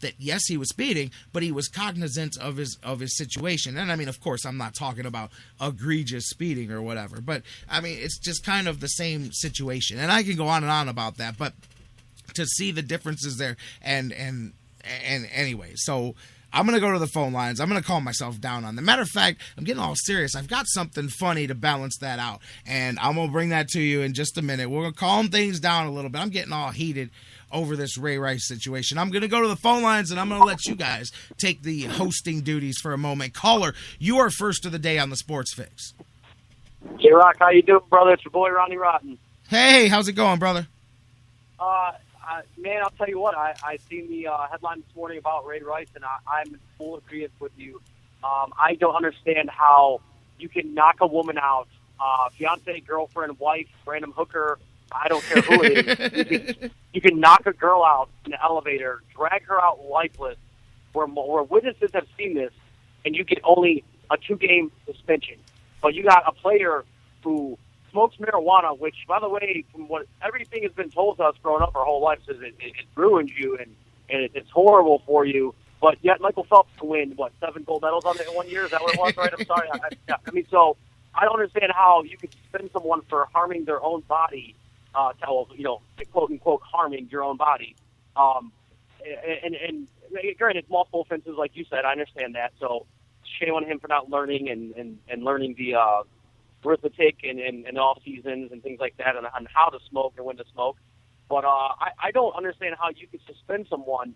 that, yes, he was speeding, but he was cognizant of his situation. And I mean, of course, I'm not talking about egregious speeding or whatever, but I mean, it's just kind of the same situation. And I can go on and on about that, but to see the differences there and anyway, so I'm going to go to the phone lines. I'm going to calm myself down on them. Matter of fact, I'm getting all serious. I've got something funny to balance that out, and I'm going to bring that to you in just a minute. We're going to calm things down a little bit. I'm getting all heated over this Ray Rice situation. I'm going to go to the phone lines, and I'm going to let you guys take the hosting duties for a moment. Caller, you are first of the day on the Sports Fix. J-Rock, how you doing, brother? It's your boy, Ronnie Rotten. Hey, how's it going, brother? Man, I'll tell you what, I seen the headline this morning about Ray Rice, and I'm in full agreement with you. I don't understand how you can knock a woman out, fiance, girlfriend, wife, random hooker, I don't care who it is. You can knock a girl out in the elevator, drag her out lifeless, where witnesses have seen this, and you get only a 2-game suspension. But you got a player who smokes marijuana, which, by the way, from what everything has been told to us growing up our whole life, says it ruins you and it's horrible for you. But yet Michael Phelps can win, 7 gold medals on it in 1 year? Is that what it was, right? I'm sorry. I mean, so I don't understand how you could suspend someone for harming their own body, quote-unquote harming your own body. And granted, multiple offenses, like you said, I understand that. So shame on him for not learning and learning the arithmetic and off seasons and things like that, and on how to smoke and when to smoke. But I don't understand how you could suspend someone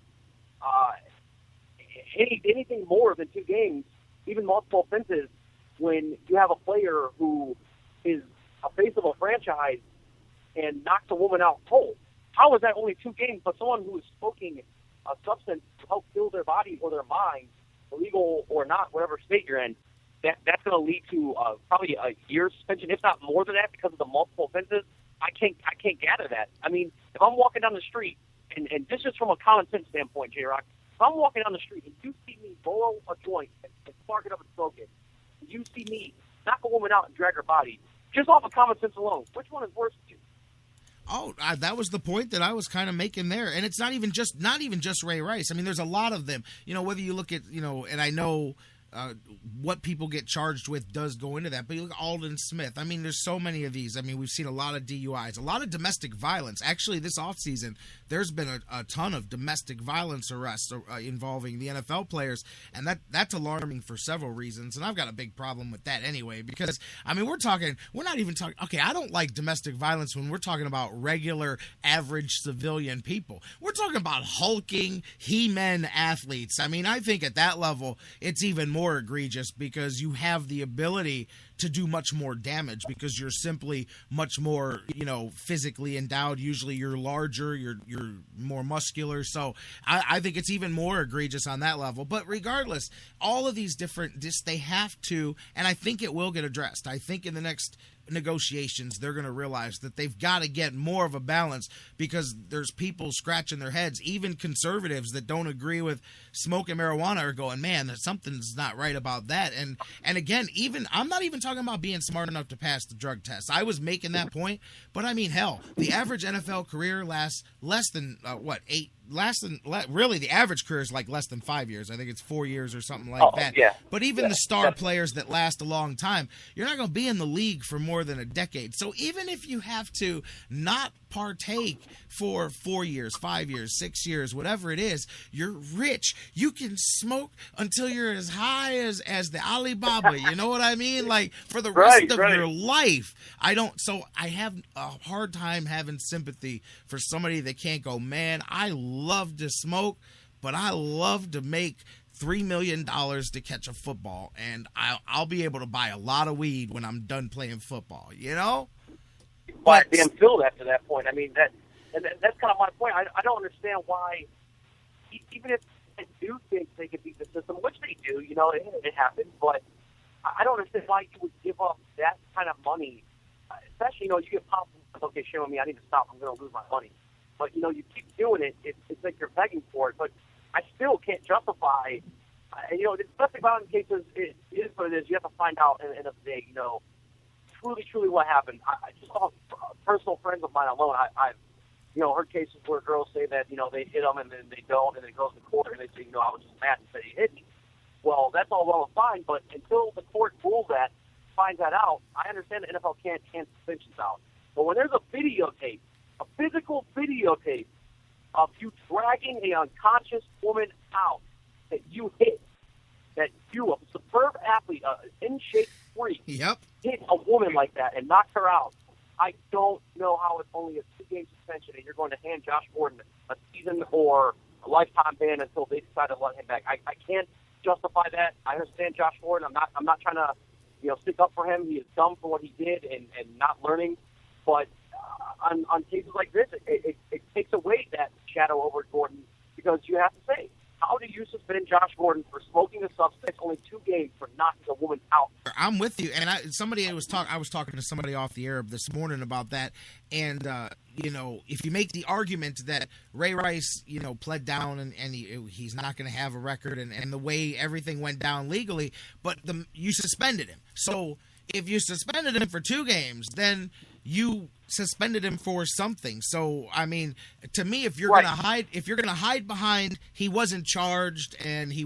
anything more than 2 games, even multiple offenses, when you have a player who is a face of a franchise and knocks a woman out cold. How is that only 2 games? But someone who is smoking a substance to help kill their body or their mind, illegal or not, whatever state you're in, that's going to lead to probably a year's suspension, if not more than that, because of the multiple offenses. I can't gather that. I mean, if I'm walking down the street, and this is from a common sense standpoint, J-Rock, if I'm walking down the street and you see me roll a joint and spark it up and smoke it, and you see me knock a woman out and drag her body, just off of common sense alone, which one is worse to you? Oh, that was the point that I was kind of making there. And it's not even just Ray Rice. I mean, there's a lot of them, whether you look at, and I know what people get charged with does go into that. But you look at Alden Smith. I mean, there's so many of these. I mean, we've seen a lot of DUIs, a lot of domestic violence. Actually, this offseason, there's been a ton of domestic violence arrests involving the NFL players, and that's alarming for several reasons. And I've got a big problem with that anyway, because, I mean, we're not even talking, okay, I don't like domestic violence when we're talking about regular, average civilian people. We're talking about hulking, he-men athletes. I mean, I think at that level, it's even more egregious because you have the ability to do much more damage because you're simply much more, physically endowed. Usually you're larger, you're more muscular. So I think it's even more egregious on that level. But regardless, all of these they have to, and I think it will get addressed. I think in the next negotiations, they're going to realize that they've got to get more of a balance because there's people scratching their heads. Even conservatives that don't agree with smoking marijuana are going, man, something's not right about that. And again, I'm not even talking about being smart enough to pass the drug test. I was making that point, but I mean, hell, the average NFL career lasts less than really the average career is like less than 5 years. I think it's 4 years or something like that. Yeah. But even the star players that last a long time, you're not going to be in the league for more than a decade. So even if you have to not partake for 4 years, 5 years, 6 years, whatever it is, you're rich. You can smoke until you're as high as the Alibaba. You know what I mean? Like for the rest of your life. I have a hard time having sympathy for somebody that can't go, man, I love to smoke, but I love to make $3 million to catch a football, and I'll be able to buy a lot of weed when I'm done playing football, But damn filled after that point. I mean, that's kind of my point. I don't understand why, even if they do think they could beat the system, which they do, it happens, but I don't understand why you would give up that kind of money, especially, you get popped, okay, shame on me, I need to stop, I'm going to lose my money. But, you keep doing it, it's like you're begging for it. But I still can't justify, domestic violence cases, it is what it is. You have to find out at the end of the day, truly what happened. I just saw personal friends of mine alone. I've heard cases where girls say that, they hit them and then they don't, and it goes to court, and I was just mad and said he hit me. Well, that's all well and fine, but until the court rules that, finds that out, I understand the NFL can't suspensions out. But when there's a videotape, a physical videotape of you dragging a unconscious woman out that you hit, that you, a superb athlete, in shape freak, hit a woman like that and knocked her out, I don't know how it's only a 2-game suspension and you're going to hand Josh Gordon a season or a lifetime ban until they decide to let him back. I can't justify that. I understand Josh Gordon. I'm not trying to stick up for him. He is dumb for what he did and not learning. But on cases like this, it takes away that shadow over Gordon, because you have to say, how do you suspend Josh Gordon for smoking a substance only 2 games for knocking a woman out? I'm with you, and I was talking to somebody off the air this morning about that, and if you make the argument that Ray Rice, pled down and he's not going to have a record, and the way everything went down legally, but you suspended him. So if you suspended him for 2 games, then you suspended him for something. So I mean, to me, if you're gonna hide behind he wasn't charged and he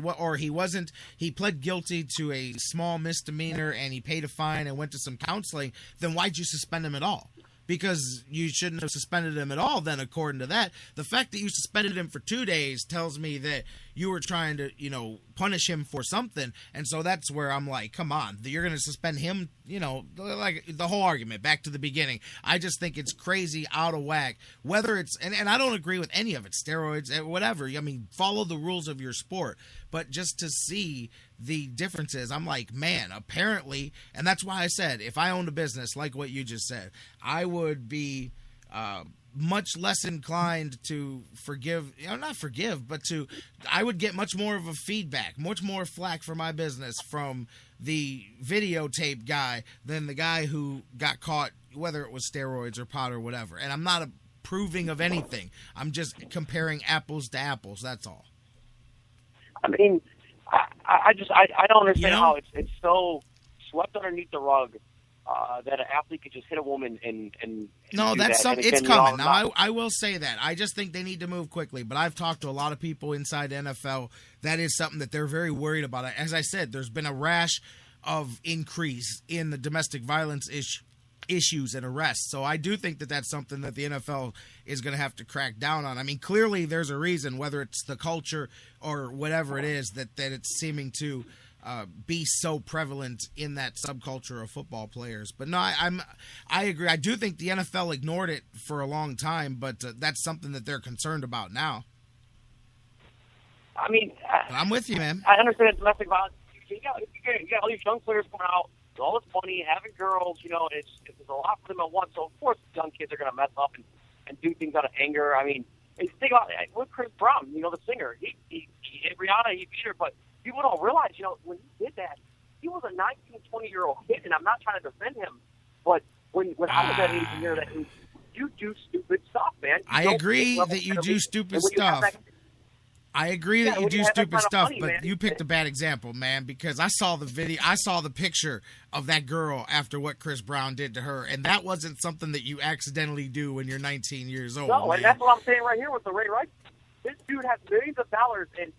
pled guilty to a small misdemeanor and he paid a fine and went to some counseling, then why'd you suspend him at all? Because you shouldn't have suspended him at all then, according to that. The fact that you suspended him for 2 days tells me that you were trying to, punish him for something. And so that's where I'm like, come on, you're going to suspend him, like the whole argument, back to the beginning. I just think it's crazy, out of whack. Whether it's, and I don't agree with any of it, steroids, whatever. I mean, follow the rules of your sport. But just to see the differences, I'm like, man, apparently, and that's why I said, if I owned a business like what you just said, I would be much less inclined to I would get much more of a feedback, much more flack for my business from the videotape guy than the guy who got caught, whether it was steroids or pot or whatever. And I'm not approving of anything. I'm just comparing apples to apples. That's all. I mean, I don't understand how it's so swept underneath the rug that an athlete could just hit a woman and no, that's something. It's coming. Now, I will say that. I just think they need to move quickly. But I've talked to a lot of people inside the NFL. That is something that they're very worried about. As I said, there's been a rash of increase in the domestic violence issues and arrests. So I do think that that's something that the NFL is going to have to crack down on. I mean, clearly there's a reason, whether it's the culture or whatever it is, that it's seeming to be so prevalent in that subculture of football players. But no, I agree. I do think the NFL ignored it for a long time, but that's something that they're concerned about now. I mean, I'm with you, man. I understand domestic violence. You got all these young players coming out with all this money, having girls, it's a lot for them at once. So, of course, young kids are going to mess up and do things out of anger. I mean, think about it. With Chris Brown, the singer. He hit Rihanna, he beat her, but people don't realize, when he did that, he was a 19, 20-year-old kid, and I'm not trying to defend him, but when I was that age and you're that age, you do stupid stuff, man. I agree that you do stupid stuff. I agree that you do stupid stuff, but you picked a bad example, man, because I saw the video, I saw the picture of that girl after what Chris Brown did to her, and that wasn't something that you accidentally do when you're 19 years old. No, man. And that's what I'm saying right here with the Ray Rice. This dude has millions of dollars and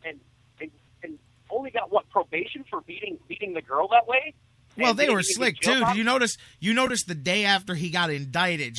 only got probation for beating the girl that way. Well, they were slick too. Did you notice? You noticed the day after he got indicted,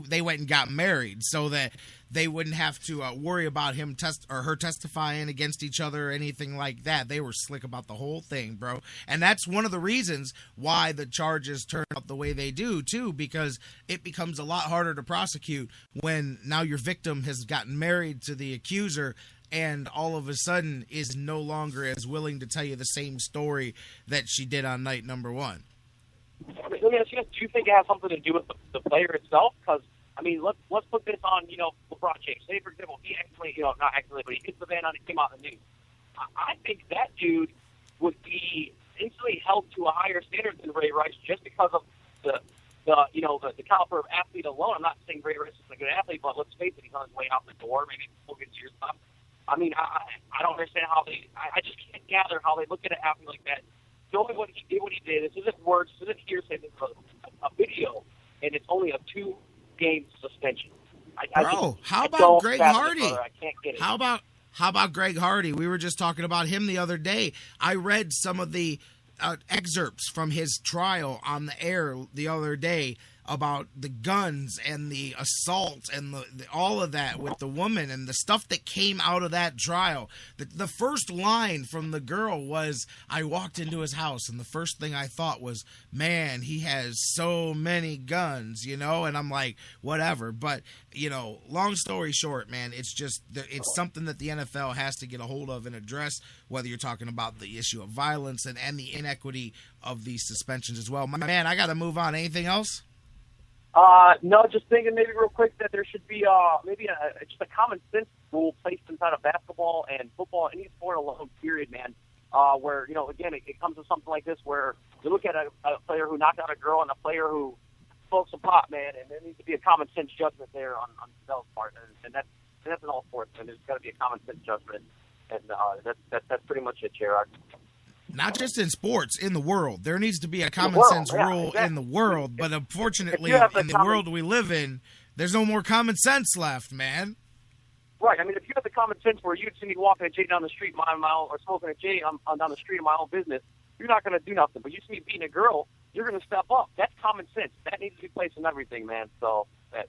they went and got married so that they wouldn't have to worry about him her testifying against each other or anything like that. They were slick about the whole thing, bro. And that's one of the reasons why the charges turn out the way they do too, because it becomes a lot harder to prosecute when now your victim has gotten married to the accuser and all of a sudden is no longer as willing to tell you the same story that she did on night number one. Let me ask you, do you think it has something to do with the player itself? Because, I mean, let's put this on, LeBron James. Say, for example, he actually, not actually, but he hits the van on it, came out in the news. I think that dude would be instantly held to a higher standard than Ray Rice just because of the caliber of athlete alone. I'm not saying Ray Rice is a good athlete, but let's face it, he's on his way out the door. Maybe we'll get to your stuff. I mean, I don't understand how I just can't gather how they look at an athlete like that. Knowing what he did, this isn't words, this isn't hearsay, this is a video, and it's only a 2-game suspension. How about Greg Hardy? I can't get it. How How about Greg Hardy? We were just talking about him the other day. I read some of the excerpts from his trial on the air the other day about the guns and the assault and all of that with the woman and the stuff that came out of that trial. The first line from the girl was, I walked into his house and the first thing I thought was, man, he has so many guns, you know? And I'm like, whatever. But, you know, long story short, man, it's something that the NFL has to get a hold of and address, whether you're talking about the issue of violence and the inequity of these suspensions as well. My man, I got to move on. Anything else? No, just thinking maybe real quick that there should be maybe just a common sense rule placed inside of basketball and football, any sport alone, period, man, where, you know, again, it comes to something like this where you look at a player who knocked out a girl and a player who smoked some pot, man, and there needs to be a common sense judgment there on Gisele's part, and that's in all sports, and there's got to be a common sense judgment, and that's pretty much it, Gerard. Not just in sports, in the world. There needs to be a common sense rule in the world, but unfortunately, in the world we live in, there's no more common sense left, man. Right. I mean, if you have the common sense where you'd see me walking a J down the street, my own, or smoking a J on down the street in my own business, you're not going to do nothing. But you see me beating a girl, you're going to step up. That's common sense. That needs to be placed in everything, man. So,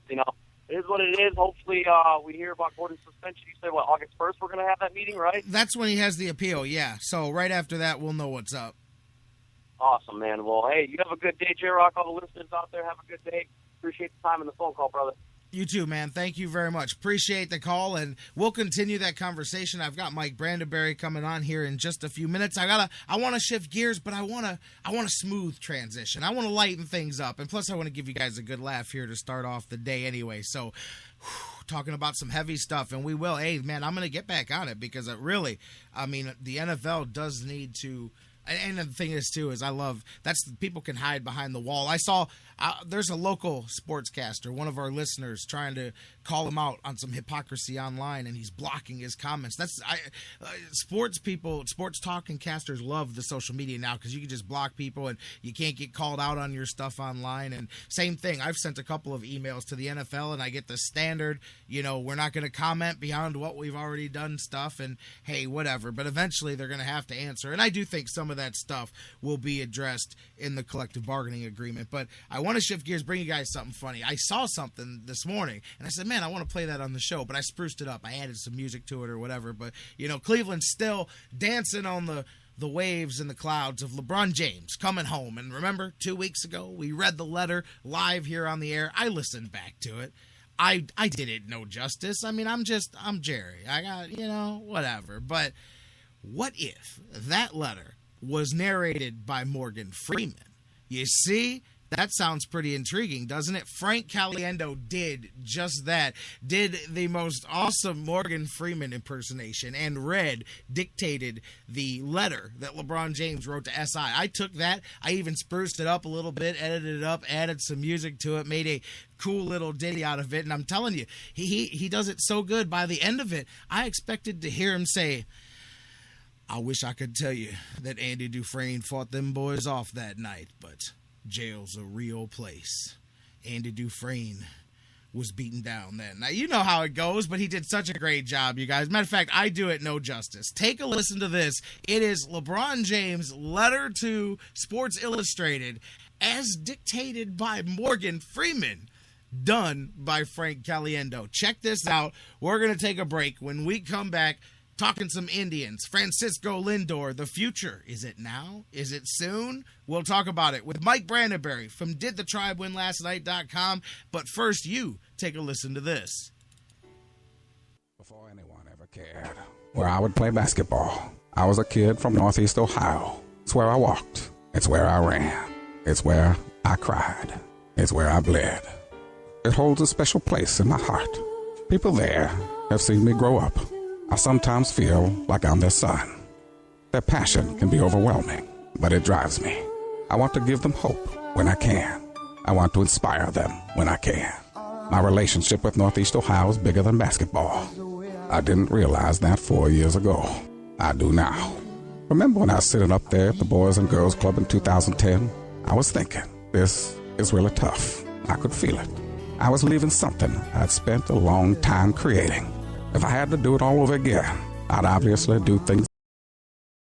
you know, it is what it is. Hopefully, we hear about Gordon's suspension. You said, August 1st we're going to have that meeting, right? That's when he has the appeal, yeah. So right after that, we'll know what's up. Awesome, man. Well, hey, you have a good day, J-Rock. All the listeners out there, have a good day. Appreciate the time and the phone call, brother. You too, man. Thank you very much. Appreciate the call, and we'll continue that conversation. I've got Mike Brandenberry coming on here in just a few minutes. I want to shift gears, but I want a smooth transition. I want to lighten things up, and plus I want to give you guys a good laugh here to start off the day anyway. So, talking about some heavy stuff, and we will. Hey, man, I'm going to get back on it because the NFL does need to. And the thing is, too, is people can hide behind the wall. I saw there's a local sportscaster, one of our listeners, trying to call him out on some hypocrisy online, and he's blocking his comments. Sports talking casters love the social media now because you can just block people and you can't get called out on your stuff online. And same thing, I've sent a couple of emails to the NFL, and I get the standard, we're not going to comment beyond what we've already done stuff, and hey, whatever. But eventually they're going to have to answer. And I do think some of that stuff will be addressed in the collective bargaining agreement. But I want to shift gears, bring you guys something funny. I saw something this morning, and I said, man, I want to play that on the show, but I spruced it up. I added some music to it or whatever. But, Cleveland's still dancing on the waves and the clouds of LeBron James coming home. And remember, 2 weeks ago, we read the letter live here on the air. I listened back to it. I did it no justice. I mean, I'm Jerry. I got, whatever. But what if that letter was narrated by Morgan Freeman? You see, that sounds pretty intriguing, doesn't it? Frank Caliendo did just that, did the most awesome Morgan Freeman impersonation and dictated the letter that LeBron James wrote to SI. I took that, I even spruced it up a little bit, edited it up, added some music to it, made a cool little ditty out of it, and I'm telling you, he does it so good. By the end of it, I expected to hear him say, I wish I could tell you that Andy Dufresne fought them boys off that night, but jail's a real place. Andy Dufresne was beaten down that night. You know how it goes, but he did such a great job, you guys. Matter of fact, I do it no justice. Take a listen to this. It is LeBron James' letter to Sports Illustrated as dictated by Morgan Freeman, done by Frank Caliendo. Check this out. We're going to take a break. When we come back, talking some Indians, Francisco Lindor, the future. Is it now? Is it soon? We'll talk about it with Mike Brandenberry from DidTheTribeWinLastNight.com. But first, you take a listen to this. Before anyone ever cared where I would play basketball, I was a kid from Northeast Ohio. It's where I walked. It's where I ran. It's where I cried. It's where I bled. It holds a special place in my heart. People there have seen me grow up. I sometimes feel like I'm their son. Their passion can be overwhelming, but it drives me. I want to give them hope when I can. I want to inspire them when I can. My relationship with Northeast Ohio is bigger than basketball. I didn't realize that 4 years ago. I do now. Remember when I was sitting up there at the Boys and Girls Club in 2010? I was thinking, this is really tough. I could feel it. I was leaving something I'd spent a long time creating. If I had to do it all over again, I'd obviously do things